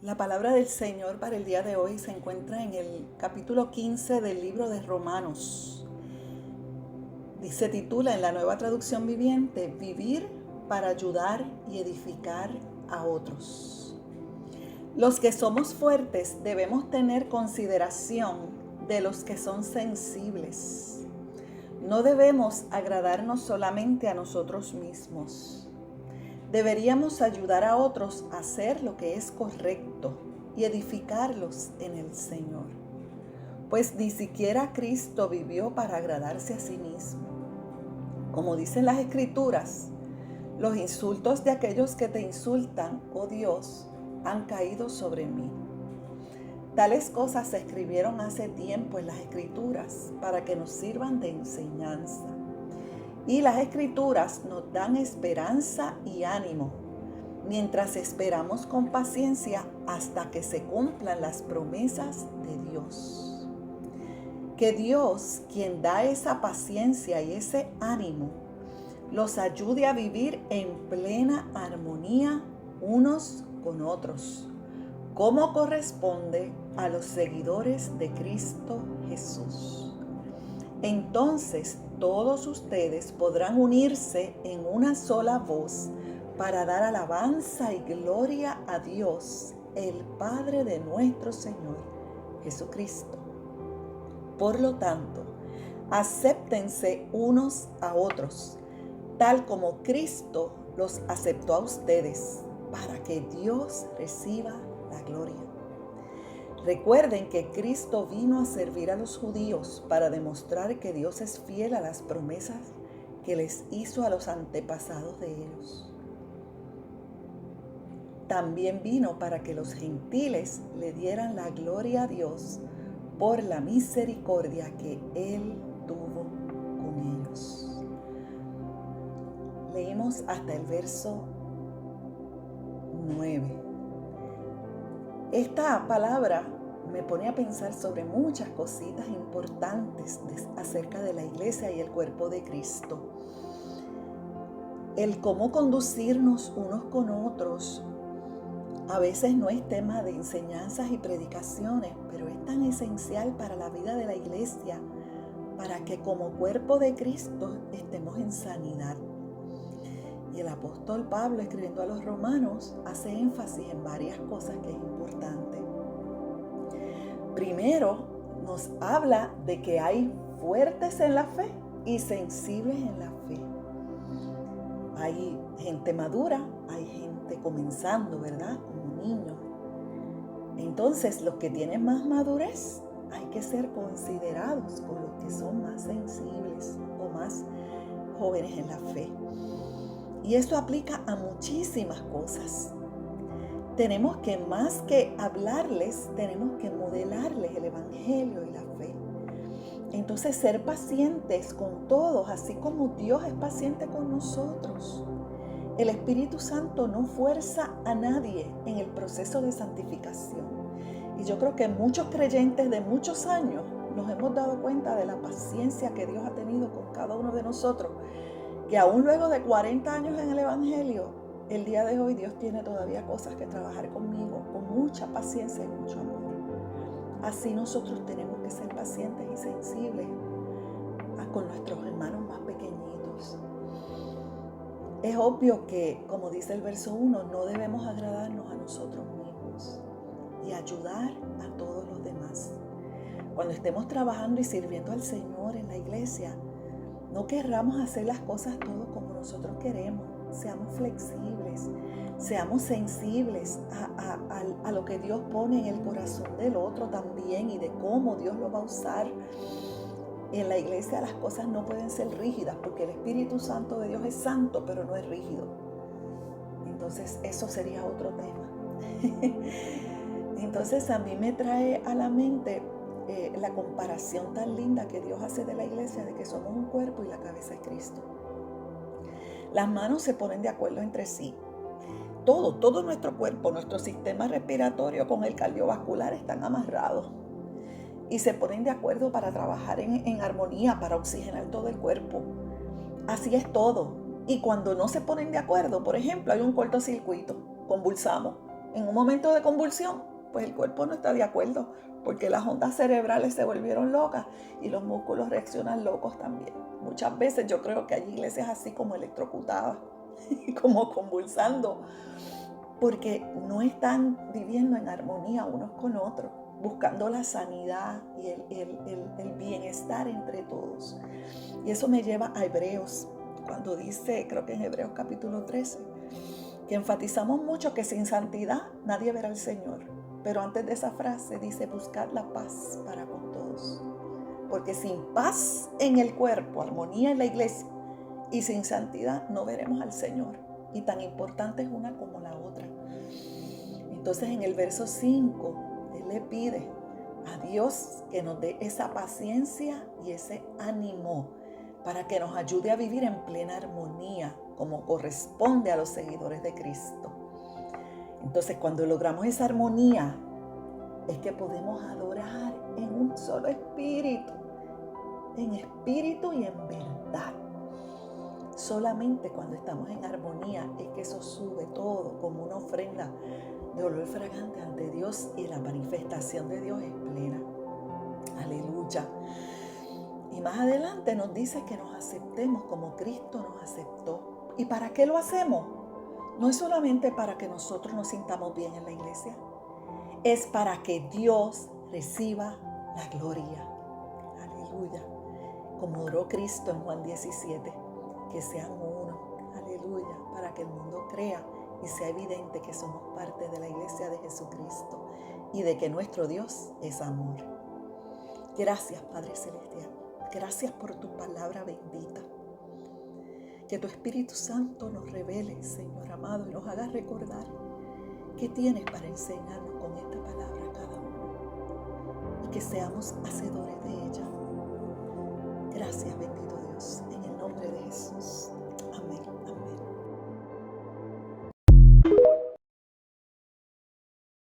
La palabra del Señor para el día de hoy se encuentra en el capítulo 15 del libro de Romanos. Se titula en la Nueva Traducción Viviente, Vivir para ayudar y edificar a otros. Los que somos fuertes debemos tener consideración de los que son sensibles. No debemos agradarnos solamente a nosotros mismos. Deberíamos ayudar a otros a hacer lo que es correcto y edificarlos en el Señor. Pues ni siquiera Cristo vivió para agradarse a sí mismo. Como dicen las Escrituras, los insultos de aquellos que te insultan, oh Dios, han caído sobre mí. Tales cosas se escribieron hace tiempo en las Escrituras para que nos sirvan de enseñanza. Y las Escrituras nos dan esperanza y ánimo, mientras esperamos con paciencia hasta que se cumplan las promesas de Dios. Que Dios, quien da esa paciencia y ese ánimo, los ayude a vivir en plena armonía unos con otros, como corresponde a los seguidores de Cristo Jesús. Entonces todos ustedes podrán unirse en una sola voz para dar alabanza y gloria a Dios, el Padre de nuestro Señor Jesucristo. Por lo tanto, acéptense unos a otros, tal como Cristo los aceptó a ustedes, para que Dios reciba la gloria. Recuerden que Cristo vino a servir a los judíos para demostrar que Dios es fiel a las promesas que les hizo a los antepasados de ellos. También vino para que los gentiles le dieran la gloria a Dios por la misericordia que Él tuvo con ellos. Leímos hasta el verso 9. Esta palabra me pone a pensar sobre muchas cositas importantes acerca de la iglesia y el cuerpo de Cristo. El cómo conducirnos unos con otros a veces no es tema de enseñanzas y predicaciones, pero es tan esencial para la vida de la iglesia, para que como cuerpo de Cristo estemos en sanidad. Y el apóstol Pablo, escribiendo a los romanos, hace énfasis en varias cosas que es importante. Primero, nos habla de que hay fuertes en la fe y sensibles en la fe. Hay gente madura, hay gente comenzando, ¿verdad? Como niños. Entonces, los que tienen más madurez, hay que ser considerados con los que son más sensibles o más jóvenes en la fe. Y esto aplica a muchísimas cosas. Tenemos que, más que hablarles, tenemos que modelarles el evangelio y la fe. Entonces, ser pacientes con todos, así como Dios es paciente con nosotros. El Espíritu Santo no fuerza a nadie en el proceso de santificación. Y yo creo que muchos creyentes de muchos años nos hemos dado cuenta de la paciencia que Dios ha tenido con cada uno de nosotros, que aún luego de 40 años en el evangelio, el día de hoy Dios tiene todavía cosas que trabajar conmigo, con mucha paciencia y mucho amor. Así nosotros tenemos que ser pacientes y sensibles con nuestros hermanos más pequeñitos. Es obvio que, como dice el verso 1, no debemos agradarnos a nosotros mismos y ayudar a todos los demás. Cuando estemos trabajando y sirviendo al Señor en la iglesia, no querramos hacer las cosas todo como nosotros queremos. Seamos flexibles, seamos sensibles a lo que Dios pone en el corazón del otro también y de cómo Dios lo va a usar. En la iglesia las cosas no pueden ser rígidas porque el Espíritu Santo de Dios es santo, pero no es rígido. Entonces eso sería otro tema. Entonces a mí me trae a la mente la comparación tan linda que Dios hace de la iglesia, de que somos un cuerpo y la cabeza es Cristo. Las manos se ponen de acuerdo entre sí. Todo nuestro cuerpo, nuestro sistema respiratorio con el cardiovascular están amarrados y se ponen de acuerdo para trabajar en armonía, para oxigenar todo el cuerpo. Así es todo. Y cuando no se ponen de acuerdo, por ejemplo, hay un cortocircuito, convulsamos. En un momento de convulsión, pues el cuerpo no está de acuerdo, porque las ondas cerebrales se volvieron locas y los músculos reaccionan locos también. Muchas veces yo creo que hay iglesias así como electrocutadas, como convulsando, porque no están viviendo en armonía unos con otros, buscando la sanidad y el bienestar entre todos. Y eso me lleva a Hebreos, cuando dice, creo que en Hebreos capítulo 13, que enfatizamos mucho que sin santidad nadie verá al Señor. Pero antes de esa frase dice, buscar la paz para con todos. Porque sin paz en el cuerpo, armonía en la iglesia y sin santidad no veremos al Señor. Y tan importante es una como la otra. Entonces en el verso 5, Él le pide a Dios que nos dé esa paciencia y ese ánimo para que nos ayude a vivir en plena armonía, como corresponde a los seguidores de Cristo. Entonces, cuando logramos esa armonía, es que podemos adorar en un solo espíritu y en verdad. Solamente cuando estamos en armonía es que eso sube todo como una ofrenda de olor fragante ante Dios y la manifestación de Dios es plena. Aleluya. Y más adelante nos dice que nos aceptemos como Cristo nos aceptó. ¿Y para qué lo hacemos? No es solamente para que nosotros nos sintamos bien en la iglesia, es para que Dios reciba la gloria. Aleluya. Como oró Cristo en Juan 17, que sean uno. Aleluya. Para que el mundo crea y sea evidente que somos parte de la iglesia de Jesucristo y de que nuestro Dios es amor. Gracias, Padre Celestial. Gracias por tu palabra bendita. Que tu Espíritu Santo nos revele, Señor amado, y nos haga recordar qué tienes para enseñarnos con esta palabra a cada uno. Y que seamos hacedores de ella. Gracias, bendito